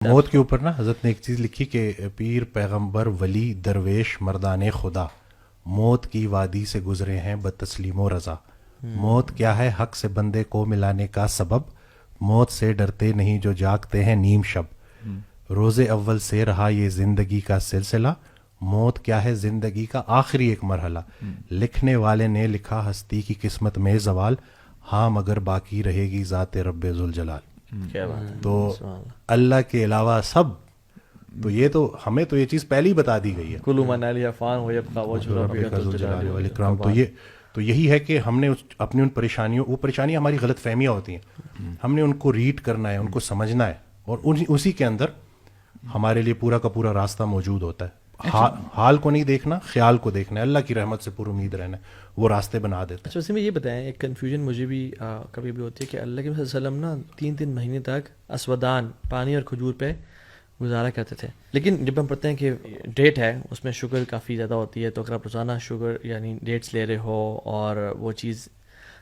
موت کے اوپر نا حضرت نے ایک چیز لکھی کہ پیر پیغمبر ولی درویش مردان خدا موت کی وادی سے گزرے ہیں بتسلیم و رضا. موت کیا ہے حق سے بندے کو ملانے کا سبب, موت سے ڈرتے نہیں جو جاگتے ہیں نیم شب. روز اول سے رہا یہ زندگی کا سلسلہ, موت کیا ہے زندگی کا آخری ایک مرحلہ. لکھنے والے نے لکھا ہستی کی قسمت میں زوال, ہاں مگر باقی رہے گی ذات رب ذوالجلال. تو اللہ کے علاوہ سب, تو یہ تو ہمیں تو یہ چیز پہلے ہی بتا دی گئی ہے. کلو من علیہ فان ہو یبقى وجہ ربک ذو الجلال والاکرام. تو یہی ہے کہ ہم نے اپنی ان پریشانیوں, وہ پریشانیاں ہماری غلط فہمیاں ہوتی ہیں, ہم نے ان کو ریڈ کرنا ہے, ان کو سمجھنا ہے, اور اسی کے اندر ہمارے لیے پورا کا پورا راستہ موجود ہوتا ہے. حال کو نہیں دیکھنا, خیال کو دیکھنا ہے, اللہ کی رحمت سے پر امید رہنا ہے, وہ راستے بنا دیتے ہیں. اچھا اسی میں یہ بتائیں, ایک کنفیوژن مجھے بھی کبھی بھی ہوتی ہے کہ اللہ کے صلی اللہ علیہ وسلم نا 3 مہینے تک اسودان پانی اور کھجور پہ گزارا کرتے تھے, لیکن جب ہم پڑھتے ہیں کہ ڈیٹ ہے اس میں شوگر کافی زیادہ ہوتی ہے, تو اگر آپ روزانہ شوگر یعنی ڈیٹس لے رہے ہو اور وہ چیز,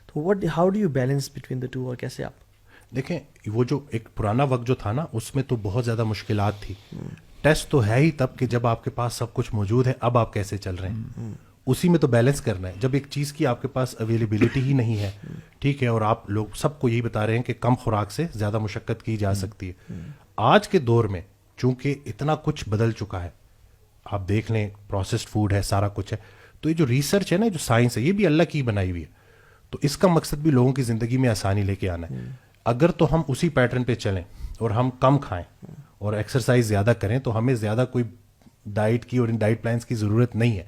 تو how do you balance between the two, اور کیسے آپ دیکھیں وہ جو ایک پرانا وقت جو تھا نا اس میں تو بہت زیادہ مشکلات تھی. ٹیسٹ تو ہے ہی تب کہ جب آپ کے پاس سب کچھ موجود ہے, اب آپ کیسے چل رہے ہیں, اسی میں تو بیلنس کرنا ہے. جب ایک چیز کی آپ کے پاس اویلیبلٹی ہی نہیں ہے, ٹھیک ہے, اور آپ لوگ سب کو یہی بتا رہے ہیں کہ کم خوراک سے زیادہ مشقت کی جا سکتی ہے. آج کے دور میں چونکہ اتنا کچھ بدل چکا ہے, آپ دیکھ لیں پروسیسڈ فوڈ ہے, سارا کچھ ہے, تو یہ جو ریسرچ ہے نا, جو سائنس ہے, یہ بھی اللہ کی بنائی ہوئی ہے. تو اس کا مقصد بھی لوگوں کی زندگی میں آسانی لے کے آنا ہے. اگر تو ہم اسی پیٹرن پہ چلیں اور ہم کم کھائیں اور ایکسرسائز زیادہ کریں تو ہمیں زیادہ کوئی ڈائٹ کی اور ان ڈائٹ پلانس کی ضرورت نہیں ہے.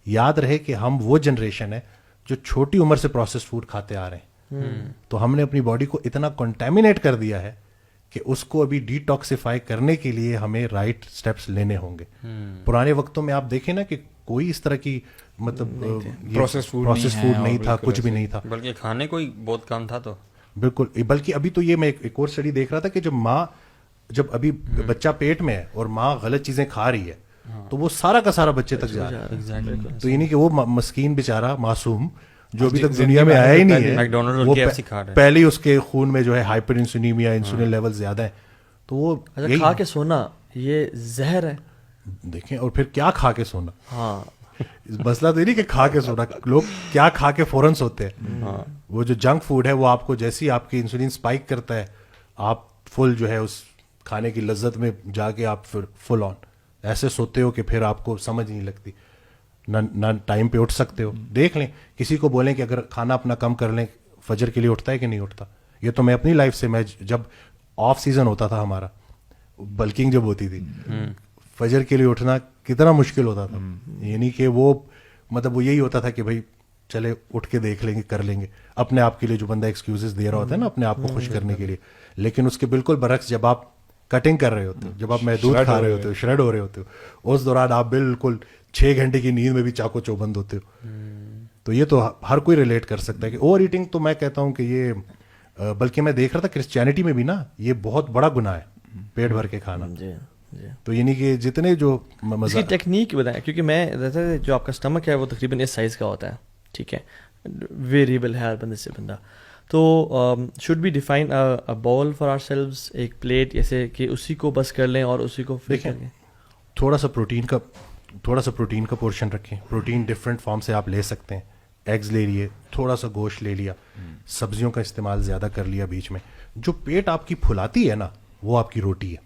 یاد رہے کہ ہم وہ جنریشن ہے جو چھوٹی عمر سے پروسیسڈ فوڈ کھاتے آ رہے ہیں, تو ہم نے اپنی باڈی کو اتنا کنٹامینیٹ کر دیا ہے کہ اس کو ابھی ڈی ٹاکسیفائی کرنے کے لیے ہمیں رائٹ سٹیپس لینے ہوں گے. پرانے وقتوں میں آپ دیکھیں نا کہ کوئی اس طرح کی مطلب پروسیس فوڈ نہیں تھا, کچھ بھی نہیں تھا, بلکہ کھانے کو ہی بہت کم تھا. تو بالکل, بلکہ ابھی تو یہ میں ایک اور اسٹڈی دیکھ رہا تھا کہ جب ابھی بچہ پیٹ میں ہے اور ماں غلط چیزیں کھا رہی ہے تو وہ سارا کا سارا بچے تک جا رہا ہے. تو یعنی کہ وہ مسکین بیچارہ معصوم جو ابھی تک دنیا میں آیا ہی نہیں ہے, وہ پہلے ہی اس کے خون میں جو ہے ہائپر انسولینیمیا, انسولین لیول زیادہ ہے, تو وہ کھا کے سونا یہ زہر ہے. دیکھیں, اور پھر کیا کھا کے سونا, ہاں مسئلہ تو نہیں کہ کھا کے سونا, لوگ کیا کھا کے فوراً سوتے ہیں. وہ جو جنک فوڈ ہے وہ آپ کو جیسی آپ کی انسولین سپائک کرتا ہے, آپ فل جو ہے اس کھانے کی لذت میں جا کے آپ پھر فل آن ایسے سوتے ہو کہ پھر آپ کو سمجھ نہیں لگتی, نہ ٹائم پہ اٹھ سکتے ہو. دیکھ لیں, کسی کو بولیں کہ اگر کھانا اپنا کم کر لیں فجر کے لیے اٹھتا ہے کہ نہیں اٹھتا. یہ تو میں اپنی لائف سے, میں جب آف سیزن ہوتا تھا ہمارا, بلکنگ جب ہوتی تھی, فجر کے لیے اٹھنا کتنا مشکل ہوتا تھا. یعنی کہ وہ مطلب وہ یہی ہوتا تھا کہ بھائی چلے اٹھ کے دیکھ لیں گے, کر لیں گے, اپنے آپ کے لیے جو بندہ ایکسکیوزز دے رہا ہوتا ہے نا اپنے آپ کو خوش کرنے کے لیے. لیکن اس کے بالکل برعکس جب آپ کٹنگ کر رہے ہوتے ہو, جب آپ محدود کھا رہے ہوتے ہو, شریڈ ہو رہے ہوتے ہو, اس دوران آپ بالکل 6 گھنٹے کی نیند میں بھی چاقو چوبند ہوتے ہو. تو یہ تو ہر کوئی ریلیٹ کر سکتا ہے کہ اوور ایٹنگ تو میں کہتا ہوں کہ یہ, بلکہ میں دیکھ رہا تھا کرسچینٹی میں بھی نا یہ بہت بڑا گناہ ہے پیٹ بھر کے کھانا. تو یعنی کہ جتنے جو اس کی ٹیکنیک بتائیں, کیونکہ میں جو آپ کا اسٹمک ہے وہ تقریباً اس سائز کا ہوتا ہے, ٹھیک ہے, ویریبل ہے ہر بندے سے بندہ. تو should be define a bowl for ourselves, ایک پلیٹ جیسے کہ اسی کو بس کر لیں اور اسی کو دیکھیں, تھوڑا سا پروٹین کا پورشن رکھیں. پروٹین ڈفرینٹ فارم سے آپ لے سکتے ہیں, ایگز لے لیے, تھوڑا سا گوشت لے لیا, سبزیوں کا استعمال زیادہ کر لیا بیچ میں. جو پیٹ آپ کی پھلاتی ہے نا وہ آپ کی روٹی ہے.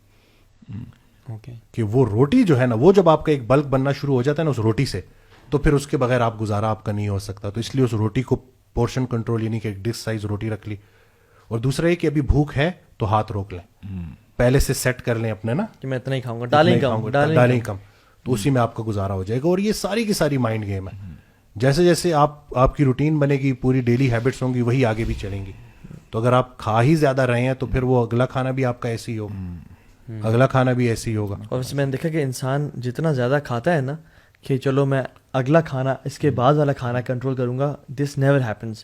کہ وہ روٹی جو ہے نا, وہ جب آپ کا ایک بلک بننا شروع ہو جاتا ہے نا اس روٹی سے, تو پھر اس کے بغیر آپ گزارا آپ کا نہیں ہو سکتا. تو اس لیے اس روٹی کو پورشن کنٹرول, یعنی کہ ایک ڈش سائز روٹی رکھ لی. اور دوسرا یہ کہ ابھی بھوک ہے تو ہاتھ روک لیں, پہلے سے سیٹ کر لیں اپنے نا کہ میں اتنا ہی کھاؤں گا, ڈالیں کم, تو اسی میں آپ کا گزارا ہو جائے گا. اور یہ ساری کی ساری مائنڈ گیم ہے. جیسے جیسے آپ کی روٹین بنے گی, پوری ڈیلی ہیبٹس ہوں گی, وہی آگے بھی چلیں گی. تو اگر آپ کھا ہی زیادہ رہے ہیں تو پھر وہ اگلا کھانا بھی آپ کا ایسے ہی ہوگا, اگلا کھانا بھی ایسے ہی ہوگا. اور اس میں نے دیکھا کہ انسان جتنا زیادہ کھاتا ہے نا کہ چلو میں اگلا کھانا اس کے بعد والا کھانا کنٹرول کروں گا, دس نیور ہیپنس.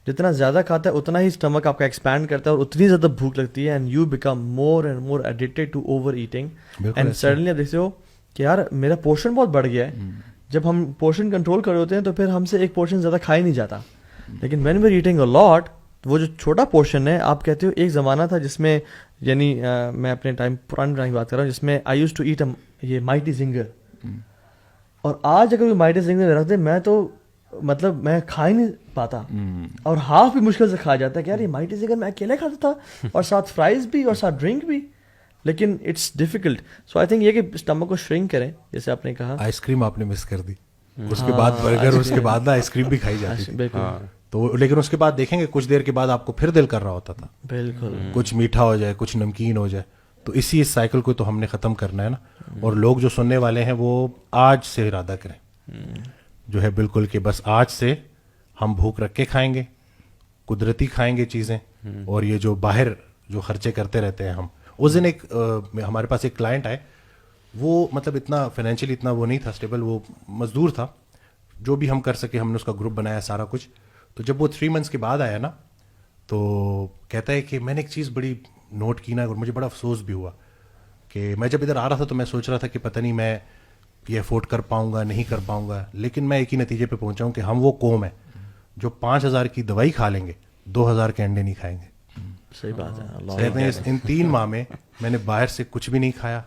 جتنا زیادہ کھاتا ہے اتنا ہی اسٹمک آپ کا ایکسپینڈ کرتا ہے اور اتنی زیادہ بھوک لگتی ہے, and you become more and more addicted to overeating. And suddenly آپ دیکھتے ہو کہ یار میرا پورشن بہت بڑھ گیا ہے. جب ہم پورشن کنٹرول کر رہے ہوتے ہیں تو پھر ہم سے ایک پورشن زیادہ کھا ہی نہیں جاتا. لیکن وین وی آر ایٹنگ اے لاٹ وہ جو چھوٹا پورشن ہے آپ کہتے ہو. ایک زمانہ تھا جس میں یعنی میں اپنے پرانے ٹائم کی بات کر رہا ہوں جس میں آئی یوز ٹو ایٹ یہ مائٹی زنگر, اور آج اگر کوئی مائٹی زنگر رکھ دے میں تو مطلب میں کھا ہی نہیں پاتا, اور ہاف بھی مشکل سے کھا جاتا ہے کہ یار یہ مائٹی زنگر میں اکیلے کھاتا تھا اور ساتھ فرائز بھی اور ساتھ ڈرنک بھی, لیکن it's difficult. So I think یہ کہ اسٹمک کو شرنک کریں جیسے آپ نے کہا. آئس کریم آپ نے مس کر دی, اس کے بعد برگر, اس کے بعد نا آئس کریم بھی کھائی جاتی تھی. تو لیکن اس کے بعد دیکھیں گے کچھ دیر کے بعد آپ کو پھر دل کر رہا ہوتا تھا, بالکل کچھ میٹھا ہو جائے, کچھ نمکین ہو جائے. تو اسی اس سائیکل کو تو ہم نے ختم کرنا ہے نا. اور لوگ جو سننے والے ہیں وہ آج سے ارادہ کریں جو ہے بالکل کہ بس آج سے ہم بھوک رکھ کے کھائیں گے, قدرتی کھائیں گے چیزیں, اور یہ جو باہر جو خرچے کرتے رہتے ہیں ہم. اس دن ایک ہمارے پاس ایک کلائنٹ آئے, وہ مطلب اتنا فائنینشلی اتنا وہ نہیں تھا اسٹیبل, وہ مزدور تھا. جو بھی ہم کر سکے ہم نے اس کا گروپ بنایا سارا کچھ. تو جب وہ 3 months کے بعد آیا نا تو کہتا ہے کہ میں نے ایک چیز بڑی نوٹ کی نا, اور مجھے بڑا افسوس بھی ہوا کہ میں جب ادھر آ رہا تھا تو میں سوچ رہا تھا کہ پتہ نہیں میں یہ افورڈ کر پاؤں گا نہیں کر پاؤں گا, لیکن میں ایک ہی نتیجے پہ پہنچا ہوں کہ ہم وہ قوم ہے جو 5,000 کی دوائی کھا لیں گے, 2,000 کے انڈے نہیں کھائیں گے. صحیح بات ہے. کہتے ہیں ان 3 ماہ میں نے باہر سے کچھ بھی نہیں کھایا,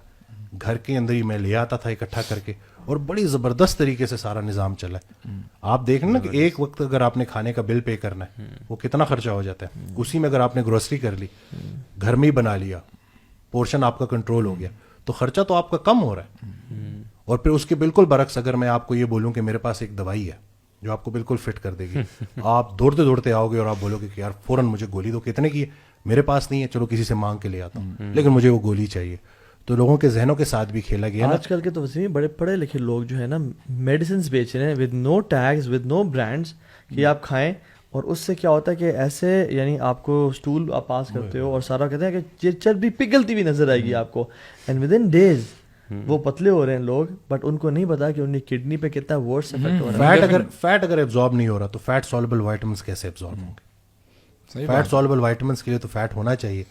گھر کے اندر ہی میں لے آتا تھا اکٹھا کر کے, اور بڑی زبردست طریقے سے سارا نظام چلا ہے. آپ دیکھ نا کہ ایک وقت اگر آپ نے کھانے کا بل پے کرنا ہے وہ کتنا خرچہ ہو جاتا ہے. اسی میں اگر آپ نے گروسری کر لی, گھر میں ہی بنا لیا, پورشن آپ کا کنٹرول ہو گیا, تو خرچہ تو آپ کا کم ہو رہا ہے. اور پھر اس کے بالکل برعکس اگر میں آپ کو یہ بولوں کہ میرے پاس ایک دوائی ہے جو آپ کو بالکل فٹ کر دے گی, آپ دوڑتے دوڑتے آؤ گے اور آپ بولو گے کہ یار فوراً مجھے گولی دو. کتنے کی ہے؟ میرے پاس نہیں ہے, چلو کسی سے مانگ کے لے آتا ہوں, لیکن مجھے وہ گولی چاہیے. تو لوگوں کے ذہنوں کے ساتھ بھی کھیلا گیا. آج کل کے تو ویسے بڑے پڑھے لکھے لوگ جو ہے نا میڈیسنس بیچ رہے ہیں with no tags, with no brands, کہ آپ کھائیں, اور اس سے کیا ہوتا ہے کہ ایسے یعنی آپ کو اسٹول آپ پاس کرتے ہو اور سارا کہتے ہیں کہ یہ چربی پگھلتی ہوئی نظر آئے گی آپ کو, اینڈ ود ان ڈیز وہ پتلے ہو رہے ہیں لوگ, بٹ ان کو نہیں پتا کہ ان کی کڈنی پہ کتنا ورس افیکٹ ہو رہا ہے. فیٹ اگر ایبزارب نہیں ہو رہا تو فیٹ سولبل وائٹامنس کیسے ایبزارب ہوں گے؟ فیٹ سولبل وائٹامنس کے لیے تو فیٹ ہونا چاہیے.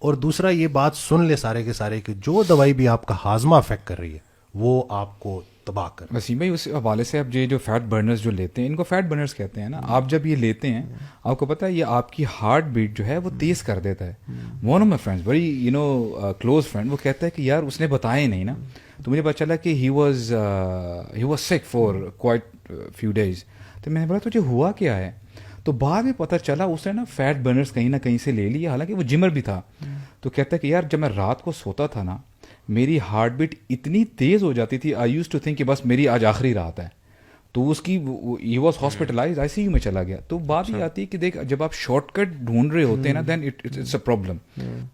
اور دوسرا یہ بات سن لے سارے کے سارے کہ جو دوائی بھی آپ کا ہاضمہ افیکٹ کر رہی ہے وہ آپ کو تباہ کر. وسیم بھائی اس حوالے سے آپ جو فیٹ برنرز جو لیتے ہیں ان کو فیٹ برنرز کہتے ہیں نا. آپ جب یہ لیتے ہیں آپ کو پتہ ہے یہ آپ کی ہارٹ بیٹ جو ہے وہ تیز کر دیتا ہے. One of my friends very close friend, وہ کہتا ہے کہ یار اس نے بتایا ہی نہیں نا, تو مجھے پتا چلا کہ ہی واز سک فار کوائٹ فیو ڈیز. تو میں نے بولا تجھے ہوا کیا ہے؟ تو بعد میں پتہ چلا اس نے نا فیٹ برنرز کہیں نہ کہیں سے لے لیا, حالانکہ وہ جمر بھی تھا. تو کہتا ہے کہ یار جب میں رات کو سوتا تھا نا میری ہارٹ بیٹ اتنی تیز ہو جاتی تھی, آئی یوز ٹو تھنک کہ بس میری آج آخری رات ہے. تو اس کی ہی was hospitalised, I C U میں چلا گیا. تو بات یہ آتی ہے کہ دیکھ جب آپ شارٹ کٹ ڈھونڈ رہے ہوتے ہیں نا دین اٹس اے پرابلم.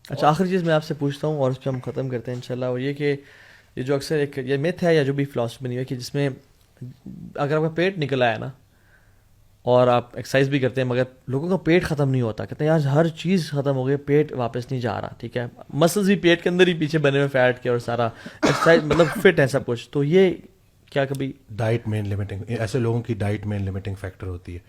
اچھا آخری چیز میں آپ سے پوچھتا ہوں اور اس پہ ہم ختم کرتے ہیں انشاءاللہ, اور یہ کہ یہ جو اکثر ایک یہ میتھ ہے یا جو بھی فلاسفی بنی ہوئی ہے کہ جس میں اگر آپ کا پیٹ نکل آیا نا اور آپ ایکسرسائز بھی کرتے ہیں مگر لوگوں کا پیٹ ختم نہیں ہوتا, کہتے ہیں یار ہر چیز ختم ہو گئی, پیٹ واپس نہیں جا رہا. ٹھیک ہے, مسلز بھی پیٹ کے اندر ہی پیچھے بنے ہوئے فیٹ کے, اور سارا ایکسرسائز مطلب فٹ ہے سب کچھ. تو یہ کیا کبھی ڈائٹ مین لمیٹنگ, ایسے لوگوں کی ڈائٹ مین لمیٹنگ فیکٹر ہوتی ہے.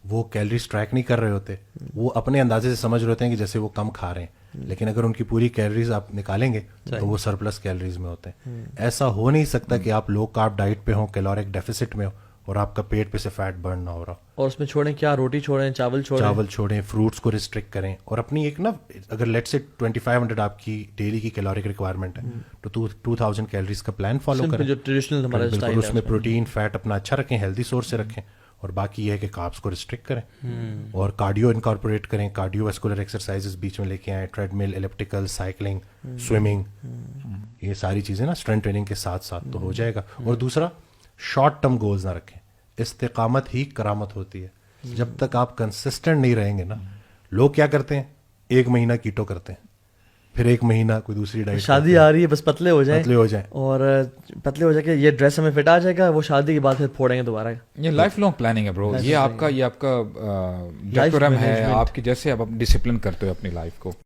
وہ کیلریز ٹریک نہیں کر رہے ہوتے, وہ اپنے اندازے سے سمجھ رہے ہوتے ہیں کہ جیسے وہ کم کھا رہے ہیں, لیکن اگر ان کی پوری کیلریز آپ نکالیں گے تو وہ سرپلس کیلریز میں ہوتے ہیں. ایسا ہو نہیں سکتا کہ آپ لو کارب ڈائٹ پہ ہوں, کیلورک ڈیفیسٹ میں ہو اور آپ کا پیٹ پہ سے فیٹ برن نہ ہو رہا. اور اس میں چھوڑیں کیا, روٹی چھوڑیں, چاول چھوڑیں, فروٹس کو ریسٹرکٹ کریں, اور اپنی ایک نا اگر لیٹ سے 2500 آپ کی ڈیلی کی کیلورک ریکوائرمنٹ ہے تو 2000 کیلریز کا پلان فالو کریں. جو ٹریڈیشنل ہمارا اسٹائل ہے اس میں پروٹین فیٹ اپنا اچھا رکھیں, ہیلدی سورس سے رکھیں, اور باقی یہ ہے کہ کاربس کو ریسٹرکٹ کریں اور کارڈیو انکارپوریٹ کریں. کارڈیو ویسکولر ایکسرسائزز بیچ میں لے کے آئیں, ٹریڈ مل, الیپٹیکل, سائیکلنگ, سوئمنگ, یہ ساری چیزیں نا اسٹرینتھ ٹریننگ کے ساتھ ساتھ تو ہو جائے گا. اور دوسرا شارٹ ٹرم گولز نہ رکھیں, استقامت ہی کرامت ہوتی ہے. جب تک آپ کنسسٹنٹ نہیں رہیں گے نا, لوگ کیا کرتے ہیں 1 مہینہ کیٹو کرتے ہیں, پھر 1 مہینہ کوئی دوسری ڈائٹ, شادی آ رہی ہے بس پتلے ہو جائیں اور پتلے ہو جائے کہ یہ ڈریس ہمیں فٹ آ جائے گا, وہ شادی کے بعد پھر پھوڑیں گے دوبارہ. یہ لائف لانگ پلاننگ ہے برو, یہ آپ کا ڈیکورم ہے آپ کی, جیسے آپ ڈسپلن کرتے ہو اپنی لائف کو.